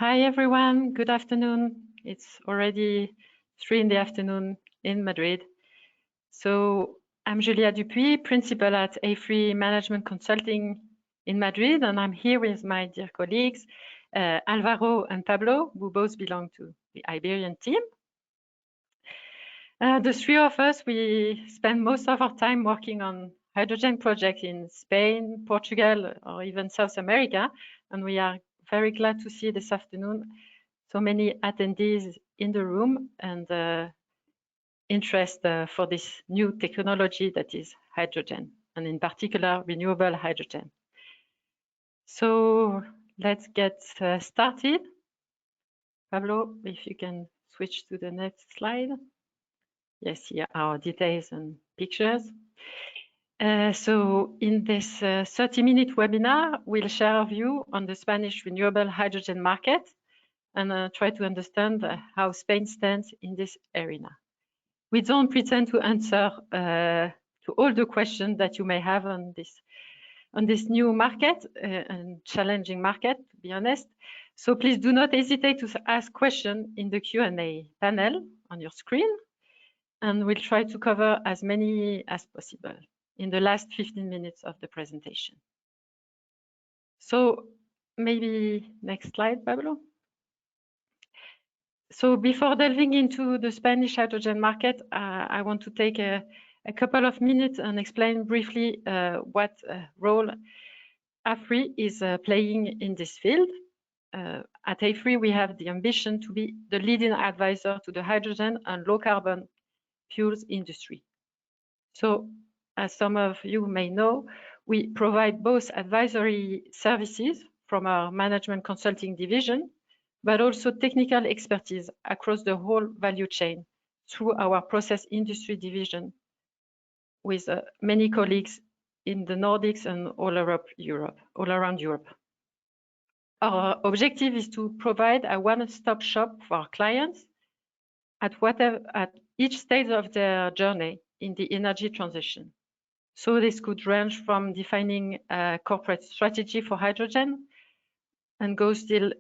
Hi everyone, good afternoon. It's already 3 in the afternoon in Madrid. So I'm Julia Dupuy, principal at AFRY Management Consulting in Madrid, and I'm here with my dear colleagues, Alvaro and Pablo, who both belong to the Iberian team. The three of us, we spend most of our time working on hydrogen projects in Spain, Portugal, or even South America, and we are very glad to see this afternoon so many attendees in the room and interest for this new technology that is hydrogen, and in particular, renewable hydrogen. So let's get started. Pablo, if you can switch to the next slide. Yes, here are details and pictures. So in this 30-minute webinar, we'll share our view on the Spanish renewable hydrogen market and try to understand how Spain stands in this arena. We don't pretend to answer to all the questions that you may have on this new market and challenging market, to be honest. So please do not hesitate to ask questions in the Q&A panel on your screen, and we'll try to cover as many as possible in the last 15 minutes of the presentation. So maybe next slide, Pablo. So before delving into the Spanish hydrogen market, I want to take a couple of minutes and explain briefly what role AFRY is playing in this field. At AFRY, we have the ambition to be the leading advisor to the hydrogen and low carbon fuels industry. So as some of you may know, we provide both advisory services from our management consulting division, but also technical expertise across the whole value chain through our process industry division with many colleagues in the Nordics and all around Europe. Our objective is to provide a one-stop shop for our clients at each stage of their journey in the energy transition. So this could range from defining a corporate strategy for hydrogen and goes till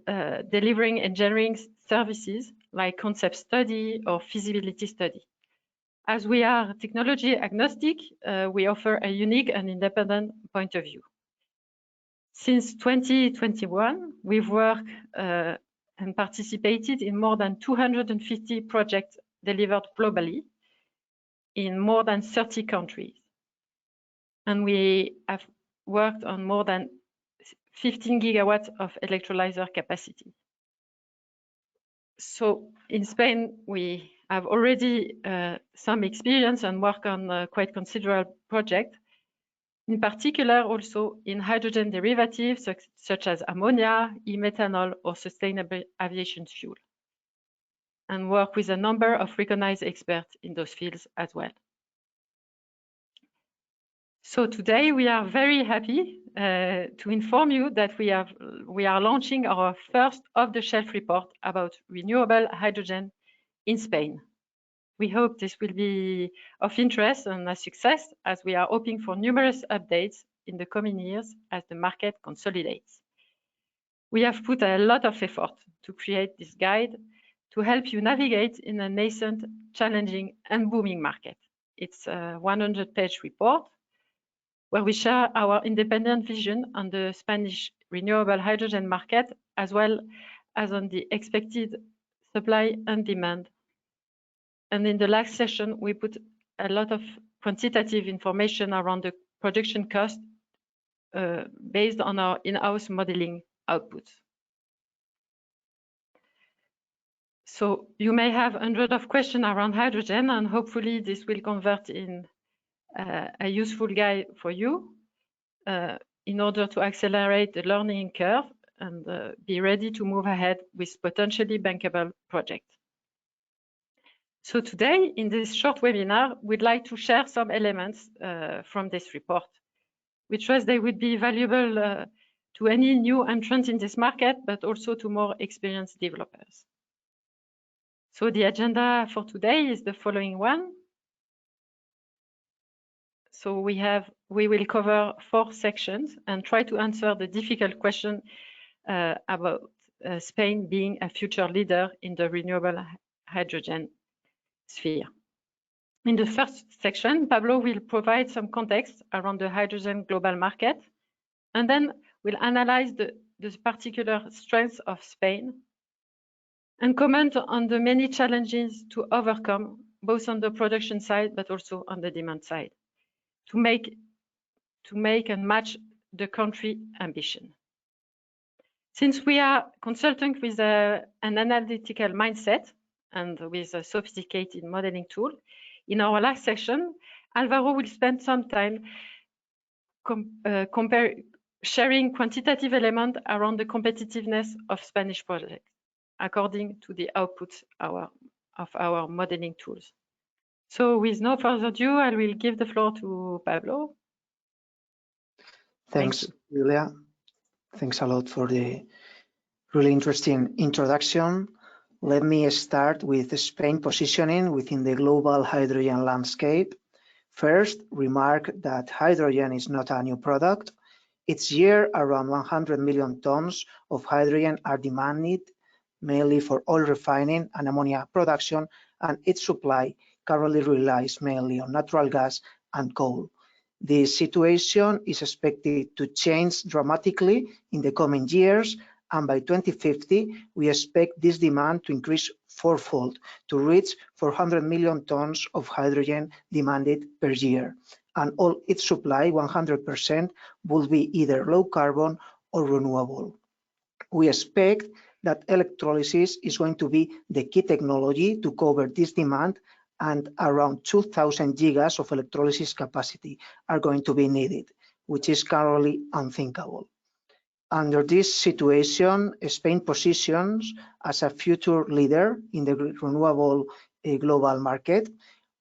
delivering engineering services like concept study or feasibility study. As we are technology agnostic, we offer a unique and independent point of view. Since 2021, we've worked and participated in more than 250 projects delivered globally in more than 30 countries. And we have worked on more than 15 gigawatts of electrolyzer capacity. So in Spain, we have already some experience and work on quite considerable projects, in particular also in hydrogen derivatives such as ammonia, e-methanol, or sustainable aviation fuel, and work with a number of recognized experts in those fields as well. So today we are very happy to inform you that we are launching our first off-the-shelf report about renewable hydrogen in Spain. We hope this will be of interest and a success, as we are hoping for numerous updates in the coming years as the market consolidates. We have put a lot of effort to create this guide to help you navigate in a nascent, challenging and booming market. It's a 100-page report where we share our independent vision on the Spanish renewable hydrogen market, as well as on the expected supply and demand. And in the last session, we put a lot of quantitative information around the production cost based on our in-house modeling outputs. So you may have hundreds of questions around hydrogen, and hopefully this will convert in a useful guide for you in order to accelerate the learning curve and be ready to move ahead with potentially bankable projects. So today, in this short webinar, we'd like to share some elements from this report. We trust they would be valuable to any new entrant in this market, but also to more experienced developers. So the agenda for today is the following one. So we will cover 4 sections and try to answer the difficult question about Spain being a future leader in the renewable hydrogen sphere. In the first section, Pablo will provide some context around the hydrogen global market, and then we'll analyze the particular strengths of Spain and comment on the many challenges to overcome, both on the production side, but also on the demand side, to make and match the country ambition. Since we are consulting with an analytical mindset and with a sophisticated modeling tool, in our last session, Alvaro will spend some time sharing quantitative elements around the competitiveness of Spanish projects, according to the outputs of our modeling tools. So with no further ado, I will give the floor to Pablo. Thanks, Julia. Thanks a lot for the really interesting introduction. Let me start with Spain positioning within the global hydrogen landscape. First, remark that hydrogen is not a new product. Each year, around 100 million tons of hydrogen are demanded, mainly for oil refining and ammonia production, and its supply currently relies mainly on natural gas and coal. This situation is expected to change dramatically in the coming years, and by 2050, we expect this demand to increase fourfold to reach 400 million tons of hydrogen demanded per year. And all its supply, 100%, will be either low carbon or renewable. We expect that electrolysis is going to be the key technology to cover this demand, and around 2,000 gigas of electrolysis capacity are going to be needed, which is currently unthinkable. Under this situation, Spain positions as a future leader in the renewable global market.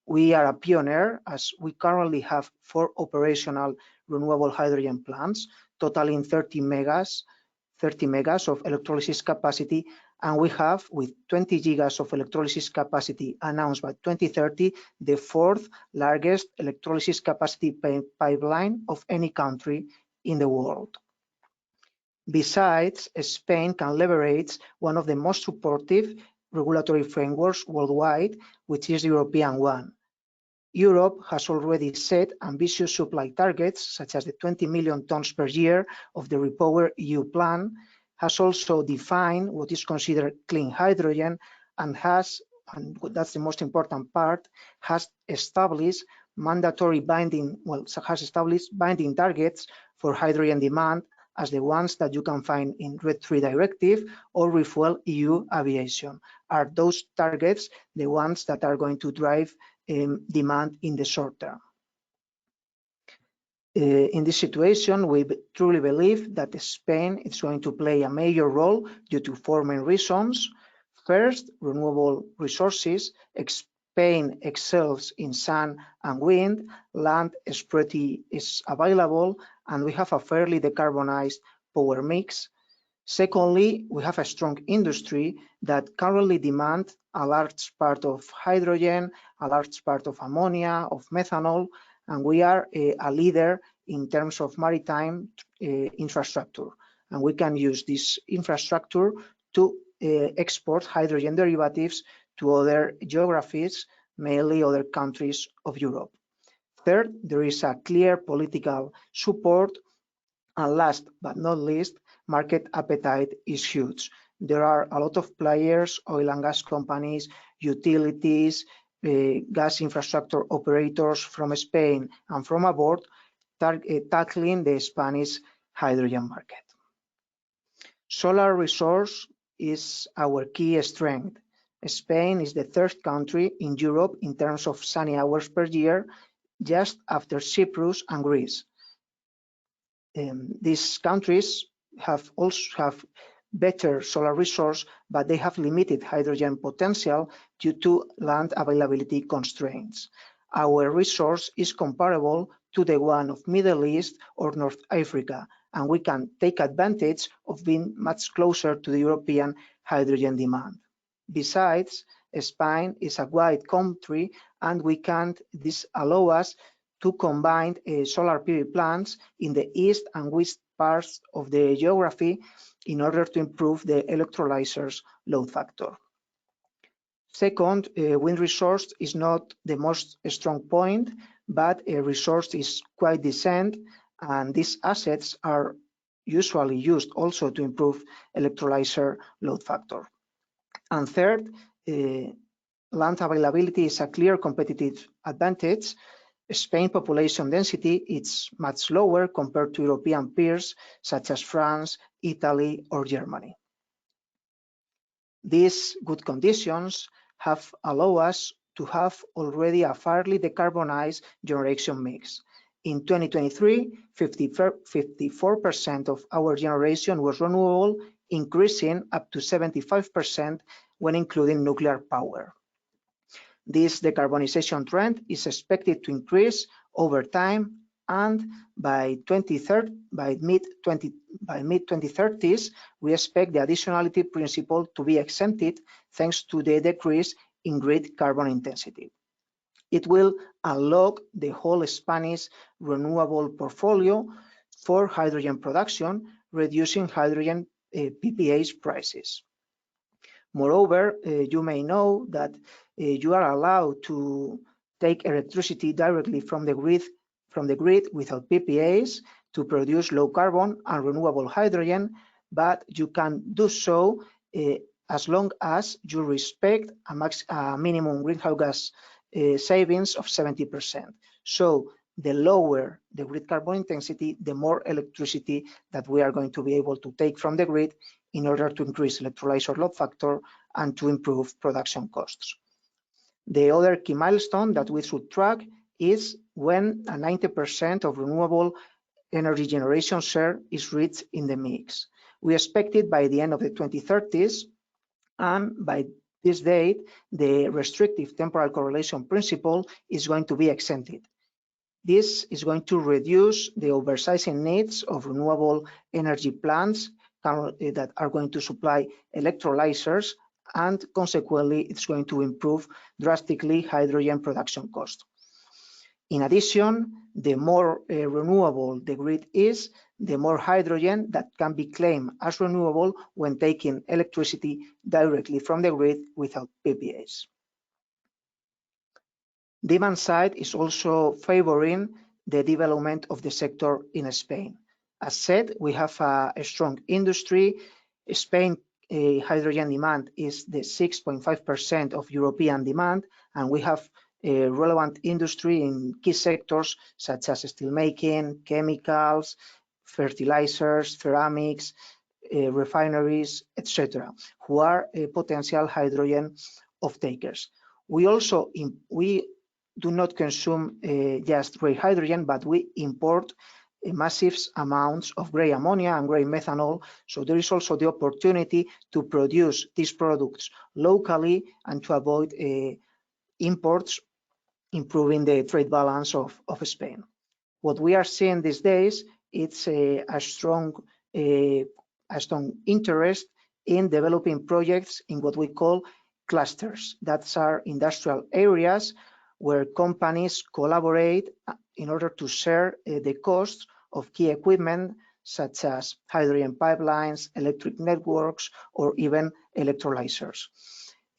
We are a pioneer, as we currently have 4 operational renewable hydrogen plants, totaling 30 megas of electrolysis capacity, and we have, with 20 gigas of electrolysis capacity announced by 2030, the 4th largest electrolysis capacity pipeline of any country in the world. Besides, Spain can leverage one of the most supportive regulatory frameworks worldwide, which is the European one. Europe has already set ambitious supply targets, such as the 20 million tons per year of the Repower EU plan, has also defined what is considered clean hydrogen, and has, and that's the most important part, has established binding targets for hydrogen demand, as the ones that you can find in RED III directive or Refuel EU Aviation. Are those targets the ones that are going to drive demand in the short term? In this situation, we truly believe that Spain is going to play a major role due to 4 main reasons. First, renewable resources. Spain excels in sun and wind, land is available, and we have a fairly decarbonized power mix. Secondly, we have a strong industry that currently demands a large part of hydrogen, a large part of ammonia, of methanol, and we are a leader in terms of maritime infrastructure. And we can use this infrastructure to export hydrogen derivatives to other geographies, mainly other countries of Europe. Third, there is a clear political support. And last but not least, market appetite is huge. There are a lot of players, oil and gas companies, utilities, gas infrastructure operators from Spain and from abroad tackling the Spanish hydrogen market. Solar resource is our key strength. Spain is the 3rd country in Europe in terms of sunny hours per year, just after Cyprus and Greece. These countries also have better solar resource, but they have limited hydrogen potential due to land availability constraints. Our resource is comparable to the one of Middle East or North Africa, and we can take advantage of being much closer to the European hydrogen demand. Besides, Spain is a wide country, and this allows us to combine solar PV plants in the east and parts of the geography in order to improve the electrolyzer's load factor. Second, wind resource is not the most strong point, but a resource is quite decent, and these assets are usually used also to improve electrolyzer load factor. And third, land availability is a clear competitive advantage. Spain population density is much lower compared to European peers such as France, Italy, or Germany. These good conditions have allowed us to have already a fairly decarbonized generation mix. In 2023, 54% of our generation was renewable, increasing up to 75% when including nuclear power. This decarbonization trend is expected to increase over time, and by mid-2030s, we expect the additionality principle to be exempted thanks to the decrease in grid carbon intensity. It will unlock the whole Spanish renewable portfolio for hydrogen production, reducing hydrogen PPA's prices. Moreover, you may know that you are allowed to take electricity directly from the grid without PPAs to produce low carbon and renewable hydrogen, but you can do so as long as you respect a minimum greenhouse gas savings of 70%. So the lower the grid carbon intensity, the more electricity that we are going to be able to take from the grid in order to increase electrolyzer load factor and to improve production costs. The other key milestone that we should track is when a 90% of renewable energy generation share is reached in the mix. We expect it by the end of the 2030s, and by this date, the restrictive temporal correlation principle is going to be exempted. This is going to reduce the oversizing needs of renewable energy plants that are going to supply electrolyzers, and consequently, it's going to improve drastically hydrogen production cost. In addition, the more renewable the grid is, the more hydrogen that can be claimed as renewable when taking electricity directly from the grid without PPAs. Demand side is also favoring the development of the sector in Spain. As said, we have a strong industry. Spain hydrogen demand is the 6.5% of European demand, and we have a relevant industry in key sectors such as steelmaking, chemicals, fertilizers, ceramics, refineries, etc., who are potential hydrogen off-takers. We do not consume just gray hydrogen, but we import massive amounts of gray ammonia and gray methanol. So there is also the opportunity to produce these products locally and to avoid imports, improving the trade balance of Spain. What we are seeing these days, it's a strong interest in developing projects in what we call clusters. That are industrial areas where companies collaborate in order to share the costs of key equipment such as hydrogen pipelines, electric networks, or even electrolyzers.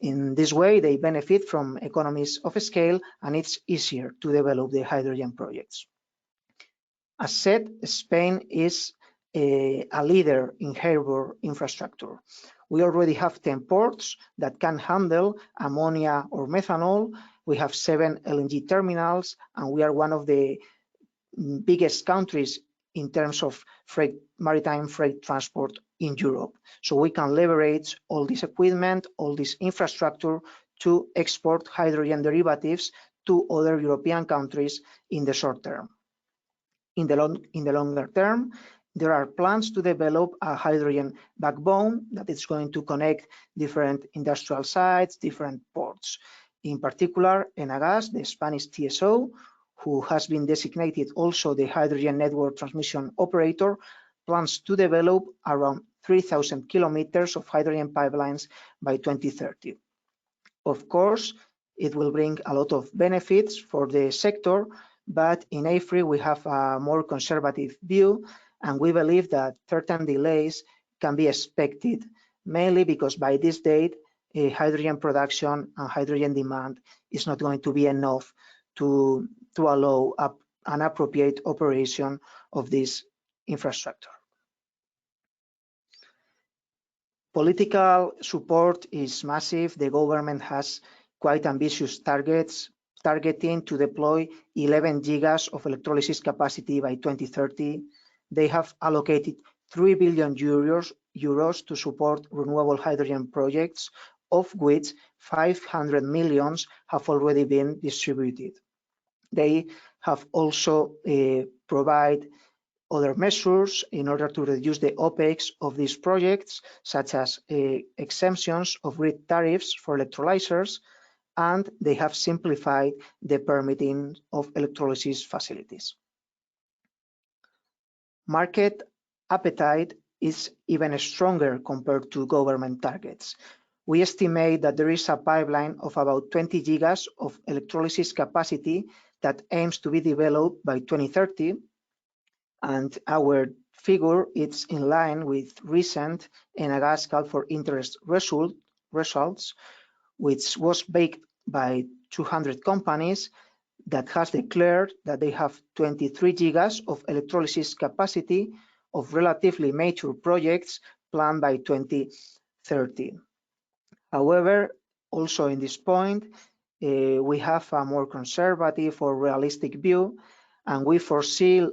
In this way, they benefit from economies of scale, and it's easier to develop the hydrogen projects. As said, Spain is a leader in harbor infrastructure. We already have 10 ports that can handle ammonia or methanol. We have 7 LNG terminals, and we are one of the biggest countries in terms of maritime freight transport in Europe. So we can leverage all this equipment, all this infrastructure to export hydrogen derivatives to other European countries in the short term. In the longer term, there are plans to develop a hydrogen backbone that is going to connect different industrial sites, different ports. In particular, Enagas, the Spanish TSO, who has been designated also the hydrogen network transmission operator, plans to develop around 3,000 kilometers of hydrogen pipelines by 2030. Of course, it will bring a lot of benefits for the sector, but in AFRY we have a more conservative view, and we believe that certain delays can be expected, mainly because by this date, hydrogen production and hydrogen demand is not going to be enough to allow an appropriate operation of this infrastructure. Political support is massive. The government has quite ambitious targets, targeting to deploy 11 gigas of electrolysis capacity by 2030. They have allocated 3 billion euros to support renewable hydrogen projects, of which 500 millions have already been distributed. They have also provided other measures in order to reduce the OPEX of these projects, such as exemptions of grid tariffs for electrolyzers, and they have simplified the permitting of electrolysis facilities. Market appetite is even stronger compared to government targets. We estimate that there is a pipeline of about 20 gigas of electrolysis capacity that aims to be developed by 2030, and our figure is in line with recent Enagás call for interest results, which was backed by 200 companies that has declared that they have 23 gigas of electrolysis capacity of relatively mature projects planned by 2030. However, also in this point, we have a more conservative or realistic view, and we foresee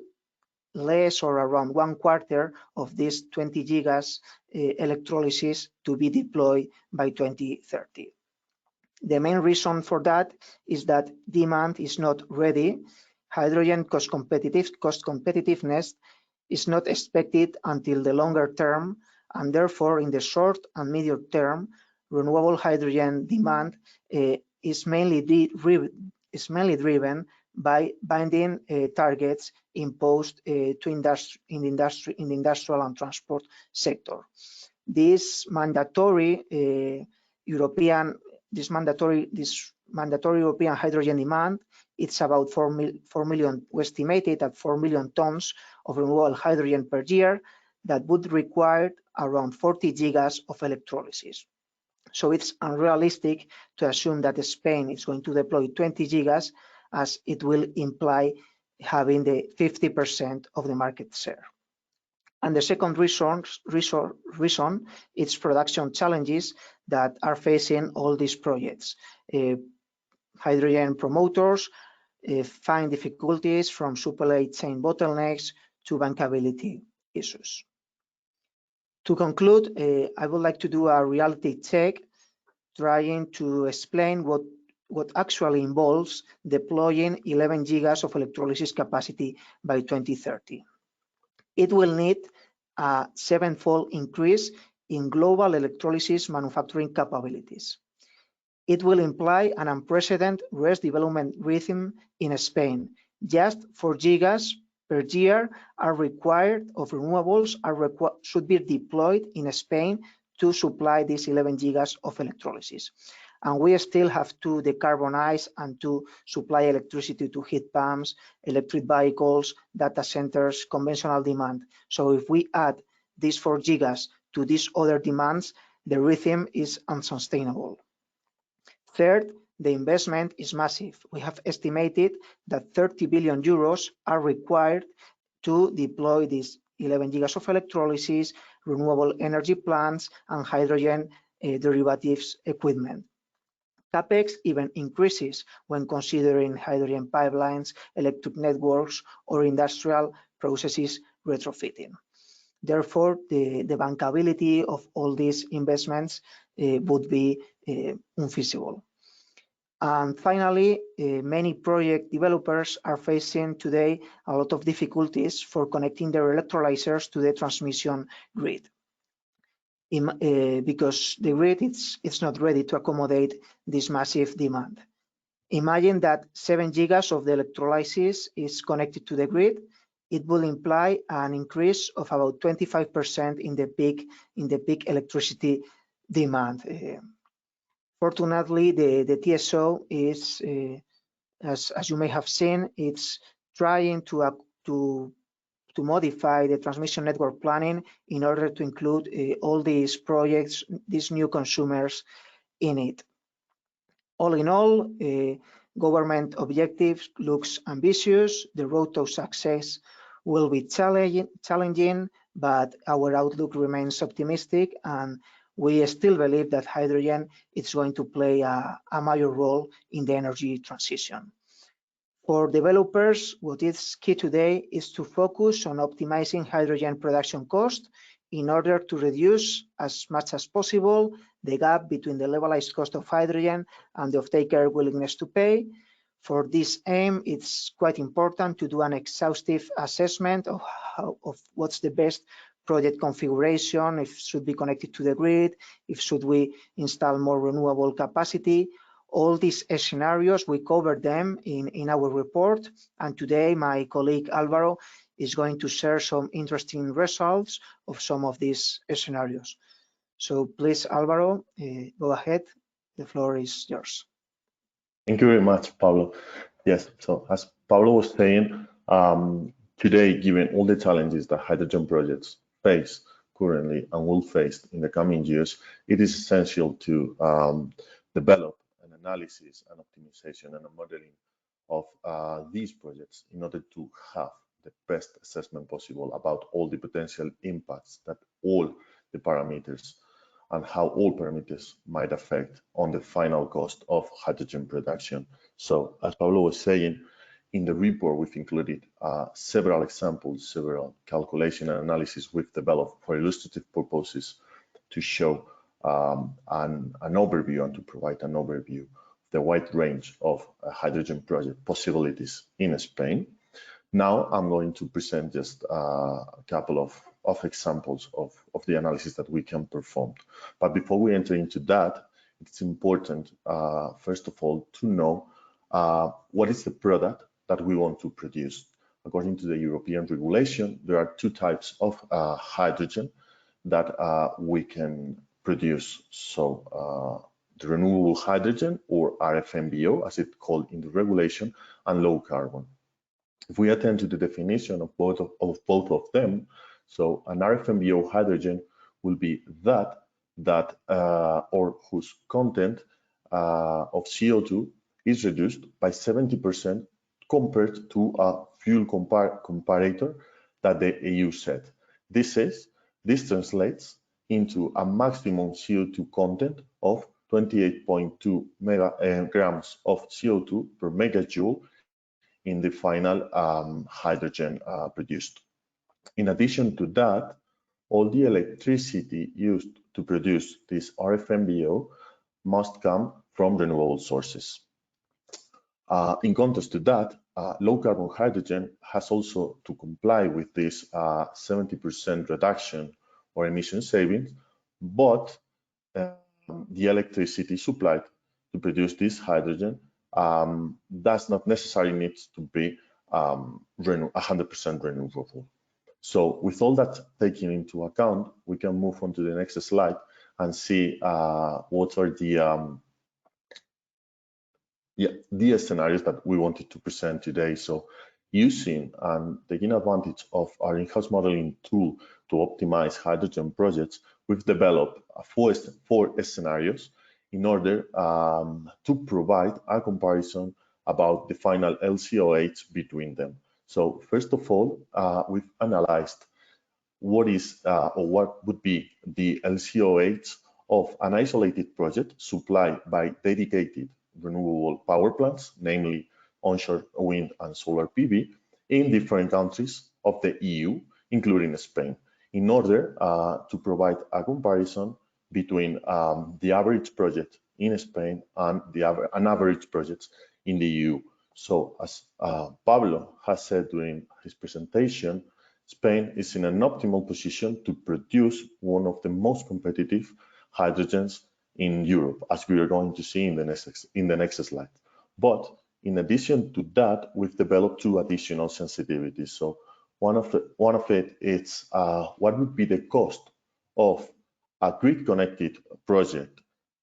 less or around 1/4 of these 20 gigas electrolysis to be deployed by 2030. The main reason for that is that demand is not ready. Hydrogen cost competitiveness is not expected until the longer term, and therefore in the short and medium term, renewable hydrogen demand is mainly driven by binding targets imposed in the industrial and transport sector. This mandatory European hydrogen demand, it's about 4 million, estimated at 4 million tons of renewable hydrogen per year that would require around 40 gigas of electrolysis. So it's unrealistic to assume that Spain is going to deploy 20 gigas, as it will imply having the 50% of the market share. And the second reason is production challenges that are facing all these projects. Hydrogen promoters find difficulties from supply chain bottlenecks to bankability issues. To conclude, I would like to do a reality check, trying to explain what actually involves deploying 11 gigas of electrolysis capacity by 2030. It will need a 7-fold increase in global electrolysis manufacturing capabilities. It will imply an unprecedented RES development rhythm in Spain. Just 4 gigas per year are required of renewables should be deployed in Spain to supply these 11 gigas of electrolysis. And we still have to decarbonize and to supply electricity to heat pumps, electric vehicles, data centers, conventional demand. So if we add these 4 gigas to these other demands, the rhythm is unsustainable. Third, the investment is massive. We have estimated that 30 billion euros are required to deploy these 11 gigas of electrolysis, renewable energy plants, and hydrogen derivatives equipment. CapEx even increases when considering hydrogen pipelines, electric networks, or industrial processes retrofitting. Therefore, the bankability of all these investments would be unfeasible. And finally, many project developers are facing today a lot of difficulties for connecting their electrolyzers to the transmission grid. Because the grid it's not ready to accommodate this massive demand. Imagine that 7 gigas of the electrolysis is connected to the grid. It will imply an increase of about 25% in the peak electricity demand. Fortunately, the TSO is, as you may have seen, it's trying to to modify the transmission network planning in order to include all these projects, these new consumers in it. All in all, government objectives looks ambitious. The road to success will be challenging, but our outlook remains optimistic, and we still believe that hydrogen is going to play a major role in the energy transition. For developers, what is key today is to focus on optimizing hydrogen production cost in order to reduce as much as possible the gap between the levelized cost of hydrogen and the off-taker willingness to pay. For this aim, it's quite important to do an exhaustive assessment of what's the best project configuration, if it should be connected to the grid, if should we install more renewable capacity. All these scenarios, we covered them in our report, and today my colleague Alvaro is going to share some interesting results of some of these scenarios. So please, Alvaro, go ahead. The floor is yours. Thank you very much, Pablo. Yes, so as Pablo was saying, today, given all the challenges that hydrogen projects face currently and will face in the coming years, it is essential to develop an analysis and optimization and a modeling of these projects in order to have the best assessment possible about all the potential impacts that all the parameters and how all parameters might affect on the final cost of hydrogen production. So as Pablo was saying, in the report, we've included several examples, several calculation and analysis we've developed for illustrative purposes to show an overview and to provide an overview of the wide range of hydrogen project possibilities in Spain. Now I'm going to present just a couple of examples of the analysis that we can perform. But before we enter into that, it's important, first of all, to know what is the product that we want to produce. According to the European regulation, there are two types of hydrogen that we can produce. So the renewable hydrogen, or RFNBO, as it's called in the regulation, and low carbon. If we attend to the definition of both of them, so an RFNBO hydrogen will be that or whose content of CO2 is reduced by 70% compared to a fuel comparator that the EU set. This translates into a maximum CO2 content of 28.2 grams of CO2 per megajoule in the final hydrogen produced. In addition to that, all the electricity used to produce this RFNBO must come from renewable sources. In contrast to that, low carbon hydrogen has also to comply with this 70% reduction or emission savings, but the electricity supplied to produce this hydrogen does not necessarily need to be 100% renewable. So with all that taken into account, we can move on to the next slide and see what are the scenarios that we wanted to present today. So using and taking advantage of our in-house modeling tool to optimize hydrogen projects, we've developed four scenarios in order to provide a comparison about the final LCOH between them. So first of all, we've analyzed what is or what would be the LCOH of an isolated project supplied by dedicated renewable power plants, namely onshore wind and solar PV, in different countries of the EU, including Spain, in order to provide a comparison between the average project in Spain and an average project in the EU. So as Pablo has said during his presentation, Spain is in an optimal position to produce one of the most competitive hydrogens in Europe, as we are going to see in the next slide. But in addition to that, we've developed two additional sensitivities. So one of it is what would be the cost of a grid-connected project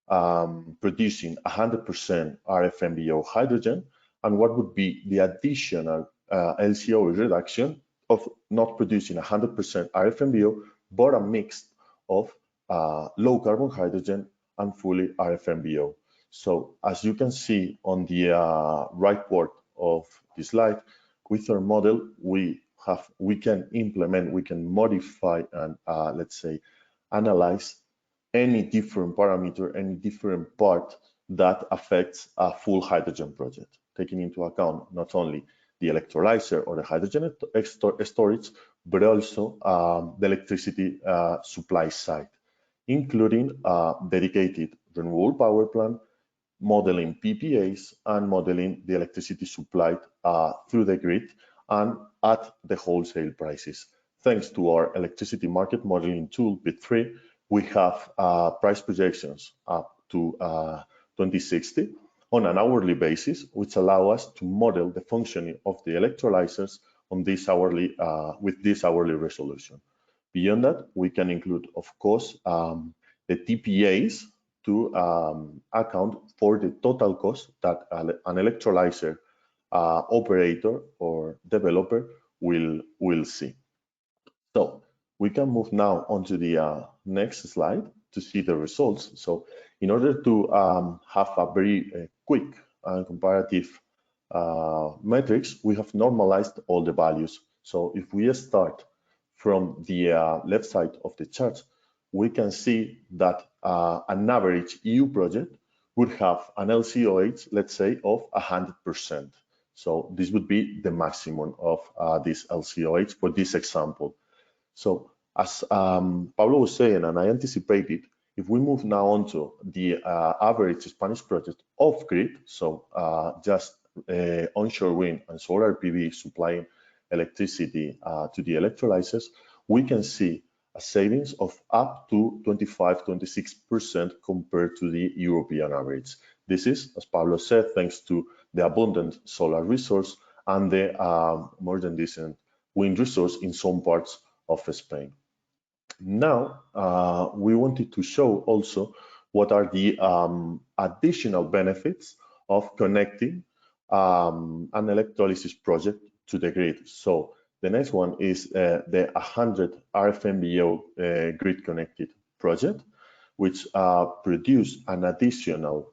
producing 100% RFNBO hydrogen, and what would be the additional LCOH reduction of not producing 100% RFNBO, but a mix of low carbon hydrogen and fully RFNBO. So as you can see on the right part of the slide, with our model, we can implement, we can modify and let's say analyze any different parameter, any different part that affects a full hydrogen project, taking into account not only the electrolyzer or the hydrogen storage, but also the electricity supply side, including dedicated renewable power plant, modeling PPAs, and modeling the electricity supplied through the grid and at the wholesale prices. Thanks to our electricity market modeling tool, BIT3, we have price projections up to 2060 on an hourly basis, which allow us to model the functioning of the electrolyzers on this hourly, with this hourly resolution. Beyond that, we can include, of course, the TPAs to account for the total cost that an electrolyzer operator or developer will see. So we can move now on to the next slide to see the results. So in order to have a very quick and comparative metrics, we have normalized all the values. So if we start from the left side of the chart, we can see that an average EU project would have an LCOH, let's say, of 100%. So this would be the maximum of this LCOH for this example. So as Pablo was saying, and I anticipated, if we move now on to the average Spanish project off-grid, so just onshore wind and solar PV supplying electricity to the electrolyzers, we can see a savings of up to 25–26% compared to the European average. This is, as Pablo said, thanks to the abundant solar resource and the more than decent wind resource in some parts of Spain. Now, we wanted to show also what are the additional benefits of connecting an electrolysis project to the grid. So the next one is the 100 RFNBO grid-connected project, which produce an additional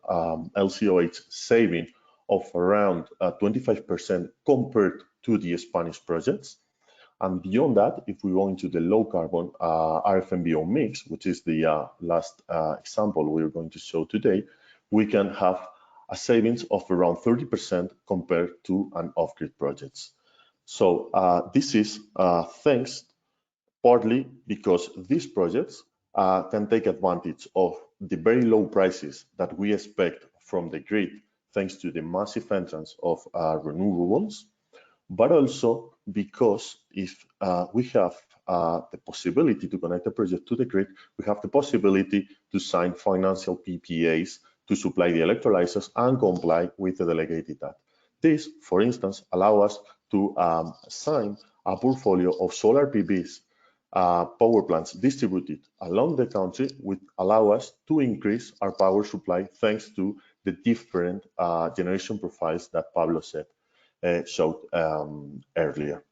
LCOH saving of around 25% compared to the Spanish projects. And beyond that, if we go into the low carbon RFNBO mix, which is the last example we're going to show today, we can have a savings of around 30% compared to an off-grid projects. So this is thanks partly because these projects can take advantage of the very low prices that we expect from the grid, thanks to the massive entrance of renewables, but also because if we have the possibility to connect a project to the grid, we have the possibility to sign financial PPAs to supply the electrolyzers and comply with the delegated act. This, for instance, allows us to sign a portfolio of solar PVs power plants distributed along the country, which allow us to increase our power supply thanks to the different generation profiles that Pablo showed earlier.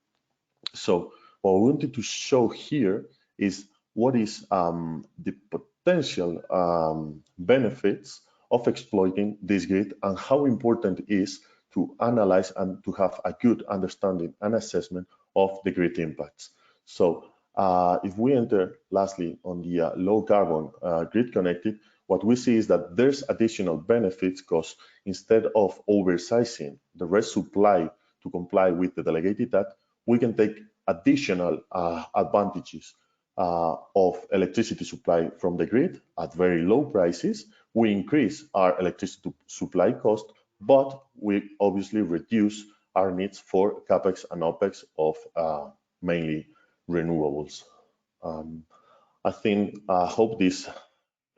So what we wanted to show here is what is the potential benefits of exploiting this grid and how important it is to analyze and to have a good understanding and assessment of the grid impacts. So if we enter lastly on the low carbon grid connected, what we see is that there's additional benefits because instead of oversizing the rest supply to comply with the delegated act, we can take additional advantages of electricity supply from the grid at very low prices. We increase our electricity supply cost, but we obviously reduce our needs for CapEx and OpEx of mainly renewables. I think, I hope this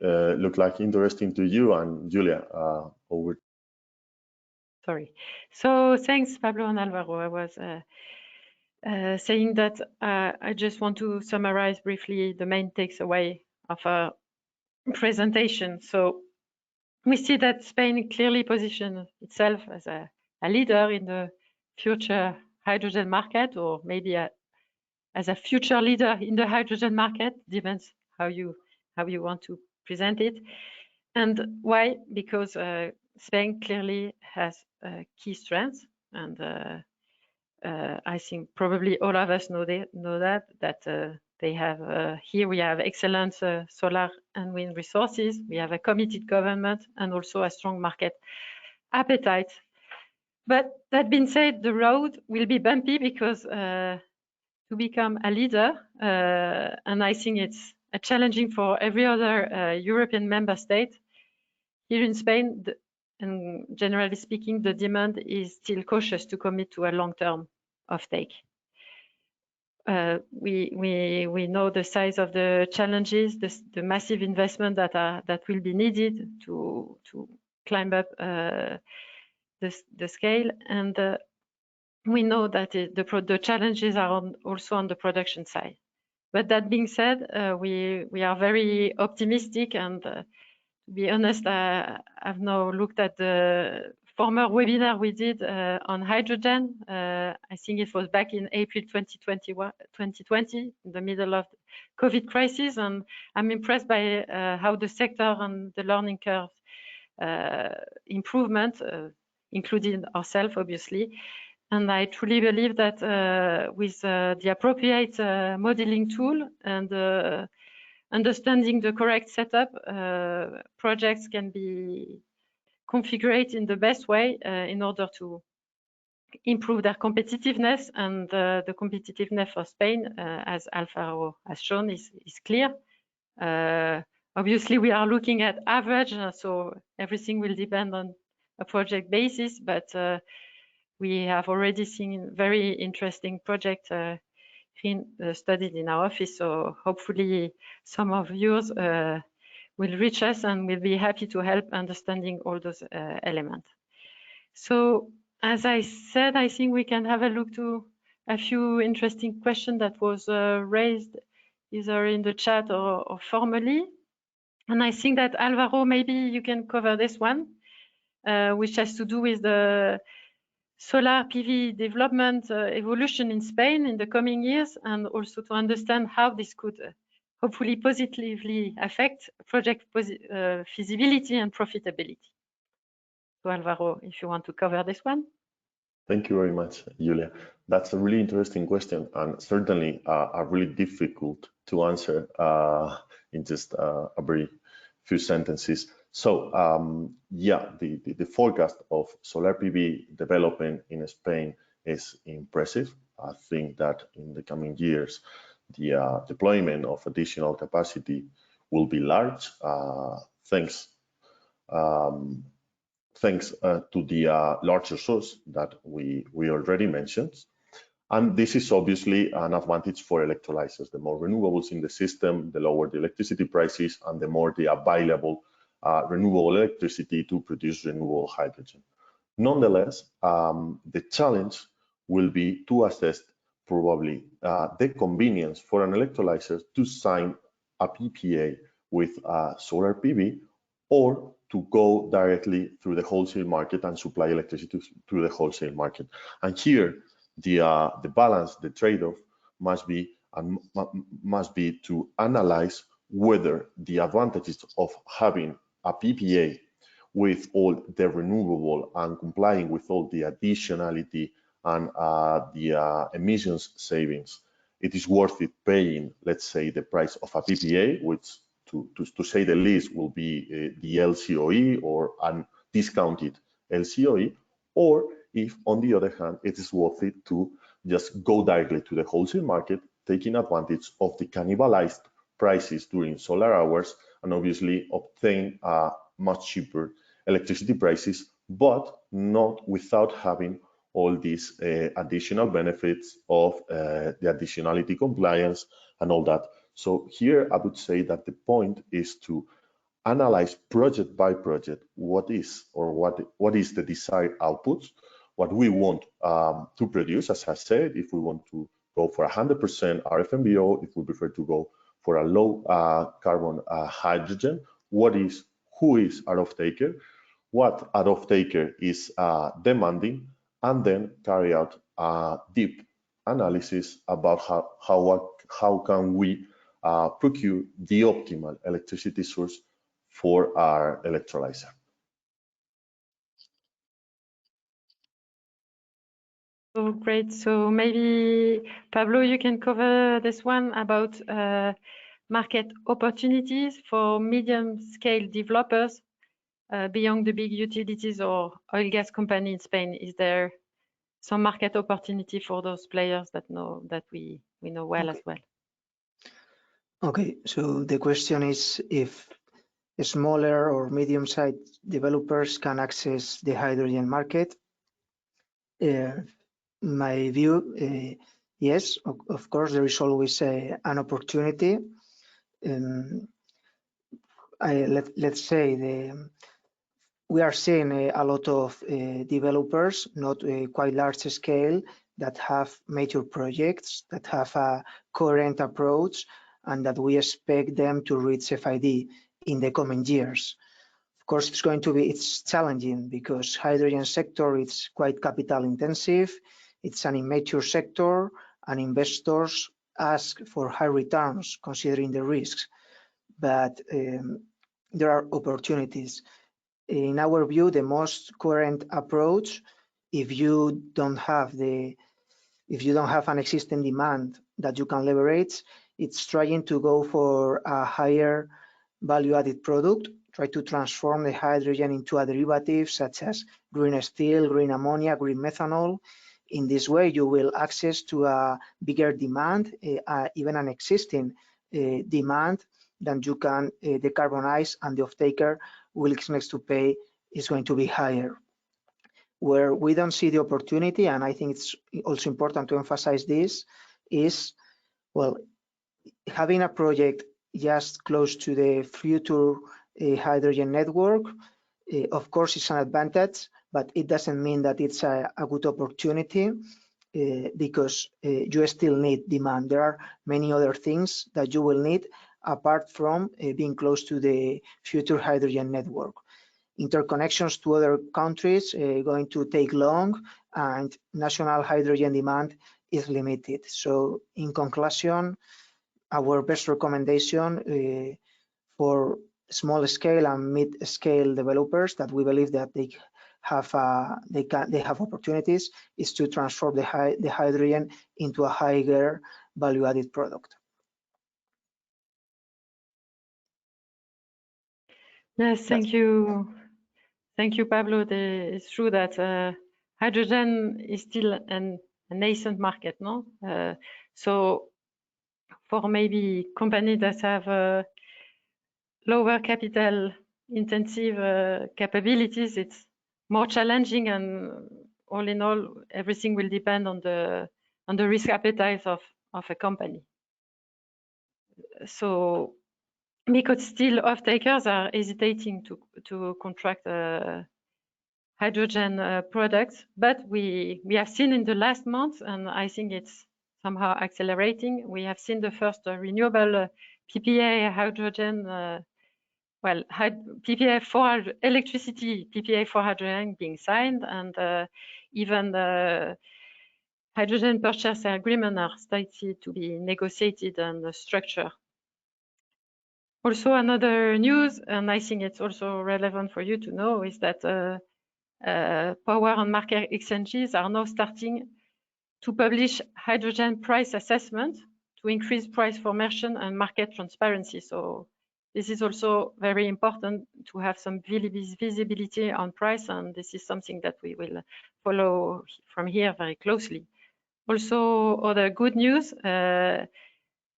looked like interesting to you, and Julia, over. Sorry. So thanks, Pablo and Alvaro. I was saying that I just want to summarize briefly the main takeaway of our presentation. So we see that Spain clearly positions itself as a leader in the future hydrogen market, or maybe a as a future leader in the hydrogen market. Depends how you want to present it. And why? Because Spain clearly has key strengths, and I think probably all of us know that they have here we have excellent solar and wind resources. We have a committed government and also a strong market appetite. But that being said, the road will be bumpy because to become a leader, and I think it's challenging for every other European member state. Here in Spain, and generally speaking, the demand is still cautious to commit to a long-term offtake. We know the size of the challenges, the massive investment that will be needed to climb up the scale, and we know that the challenges are also on the production side. But that being said, we are very optimistic, and to be honest, I've now looked at the former webinar we did on hydrogen. I think it was back in April 2020, in the middle of the COVID crisis, and I'm impressed by how the sector and the learning curve improvement, including ourselves, obviously. And I truly believe that with the appropriate modeling tool and understanding the correct setup, projects can be configured in the best way in order to improve their competitiveness. And the competitiveness for Spain, as Alvaro has shown, is clear. Obviously, we are looking at average, so everything will depend on a project basis, but we have already seen very interesting projects studied in our office, so hopefully some of yours will reach us, and we'll be happy to help understanding all those elements. So, as I said, I think we can have a look to a few interesting questions that was raised either in the chat or formally. And I think that Alvaro, maybe you can cover this one, which has to do with the solar PV development evolution in Spain in the coming years, and also to understand how this could hopefully positively affect project feasibility and profitability. So Alvaro, if you want to cover this one. Thank you very much, Julia. That's a really interesting question, and certainly a really difficult to answer in just a very few sentences. So yeah, the forecast of solar PV development in Spain is impressive. I think that in the coming years, the deployment of additional capacity will be large, thanks to the larger source that we already mentioned. And this is obviously an advantage for electrolyzers. The more renewables in the system, the lower the electricity prices, and the more the available renewable electricity to produce renewable hydrogen. Nonetheless, the challenge will be to assess probably the convenience for an electrolyzer to sign a PPA with solar PV, or to go directly through the wholesale market and supply electricity through the wholesale market. And here, the balance, the trade-off must be to analyze whether the advantages of having a PPA with all the renewable and complying with all the additionality and the emissions savings, it is worth it paying, let's say, the price of a PPA, which to say the least will be the LCOE or undiscounted LCOE, or if on the other hand, it is worth it to just go directly to the wholesale market, taking advantage of the cannibalized prices during solar hours, and obviously obtain much cheaper electricity prices, but not without having all these additional benefits of the additionality compliance and all that. So here I would say that the point is to analyze project by project what is the desired outputs, what we want to produce. As I said, if we want to go for 100% RFNBO, if we prefer to go for a low carbon hydrogen, who is our off-taker, what our off-taker is demanding, and then carry out a deep analysis about how can we procure the optimal electricity source for our electrolyzer. So great. So maybe Pablo, you can cover this one about market opportunities for medium-scale developers beyond the big utilities or oil gas company in Spain. Is there some market opportunity for those players that we know well as well? Okay, so the question is if smaller or medium-sized developers can access the hydrogen market. My view, yes, of course, there is always an opportunity. Let's say we are seeing a lot of developers, not quite large scale, that have major projects, that have a coherent approach, and that we expect them to reach FID in the coming years. Of course, it's challenging because hydrogen sector is quite capital intensive. It's an immature sector, and investors ask for high returns considering the risks. But there are opportunities. In our view, the most current approach, if you don't have an existing demand that you can leverage, it's trying to go for a higher value-added product, try to transform the hydrogen into a derivative such as green steel, green ammonia, green methanol. In this way, you will access to a bigger demand, even an existing demand than you can decarbonize, and the off-taker willingness to pay is going to be higher. Where we don't see the opportunity, and I think it's also important to emphasize this, is, well, having a project just close to the future hydrogen network, of course, it's an advantage, but it doesn't mean that it's a good opportunity because you still need demand. There are many other things that you will need apart from being close to the future hydrogen network. Interconnections to other countries going to take long, and national hydrogen demand is limited. So in conclusion, our best recommendation for small scale and mid scale developers that we believe that they have opportunities is to transform the hydrogen into a higher value added product. Yes, thank you. Thank you, Pablo. It's true that hydrogen is still a nascent market, no? So for maybe companies that have lower capital intensive capabilities, it's more challenging, and all in all, everything will depend on the risk appetite of a company. So because still off-takers are hesitating to contract hydrogen products, but we have seen in the last month, and I think it's somehow accelerating, we have seen the first renewable PPA hydrogen, PPA for electricity, PPA for hydrogen being signed, and even the hydrogen purchase agreement are started to be negotiated and structured. Also, another news, and I think it's also relevant for you to know, is that power and market exchanges are now starting to publish hydrogen price assessment to increase price formation and market transparency. So this is also very important to have some visibility on price, and this is something that we will follow from here very closely. Also, other good news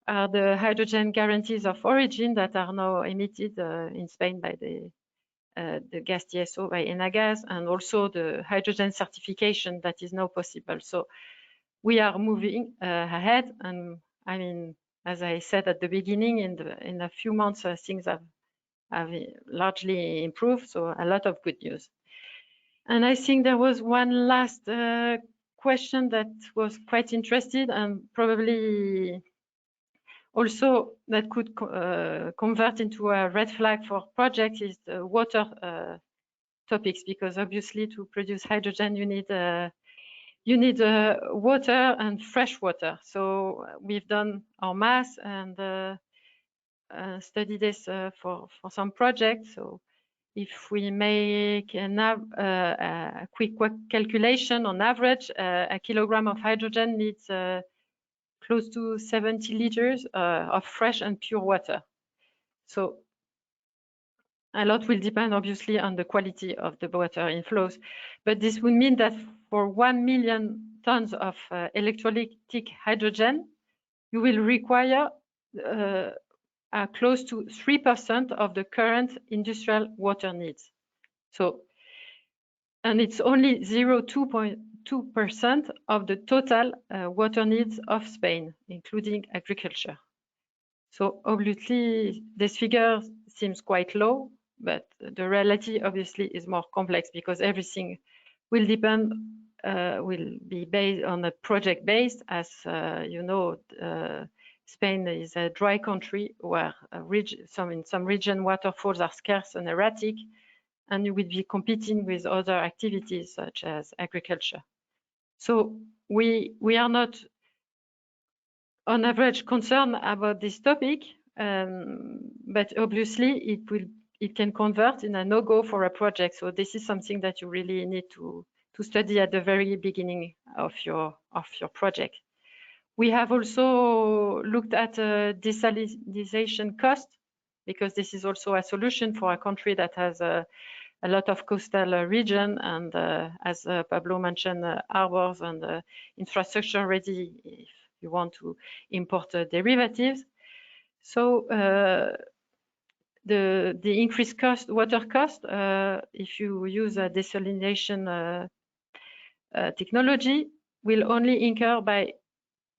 are the hydrogen guarantees of origin that are now emitted in Spain by the gas TSO by Enagas, and also the hydrogen certification that is now possible. So we are moving ahead, and I mean, as I said at the beginning, in a few months things have largely improved. So a lot of good news. And I think there was one last question that was quite interesting, and probably also that could convert into a red flag for projects, is the water topics, because obviously to produce hydrogen you need you need water and fresh water. So we've done our math and studied this for some projects. So if we make a quick calculation, on average, a kilogram of hydrogen needs close to 70 liters of fresh and pure water. So a lot will depend, obviously, on the quality of the water inflows. But this would mean that for 1 million tons of electrolytic hydrogen, you will require close to 3% of the current industrial water needs. So, and it's only 0.2% of the total water needs of Spain, including agriculture. So obviously, this figure seems quite low, but the reality obviously is more complex because everything will depend, will be based on a project based. As you know, Spain is a dry country where in some region waterfalls are scarce and erratic, and you will be competing with other activities such as agriculture. So we are not on average concerned about this topic, but obviously it can convert in a no-go for a project. So this is something that you really need to study at the very beginning of your project. We have also looked at desalination cost, because this is also a solution for a country that has a lot of coastal region and as Pablo mentioned, harbors and infrastructure ready if you want to import derivatives. So the increased cost, water cost, if you use a desalination technology, will only incur by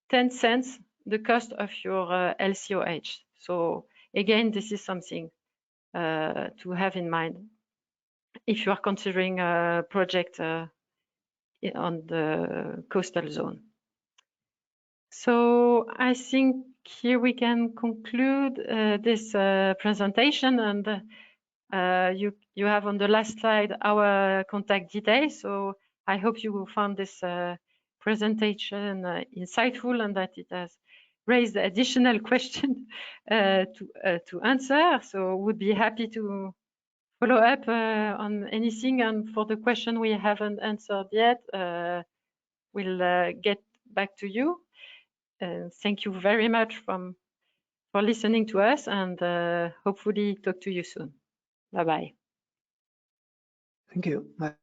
10 cents the cost of your LCOH. So again, this is something to have in mind if you are considering a project on the coastal zone. So I think here we can conclude this presentation, and you have on the last slide our contact details. So I hope you found this presentation insightful and that it has raised additional questions to answer. So would be happy to follow up on anything, and for the question we haven't answered yet, we'll get back to you. Thank you very much for listening to us, and hopefully talk to you soon. Bye-bye. Thank you. Bye.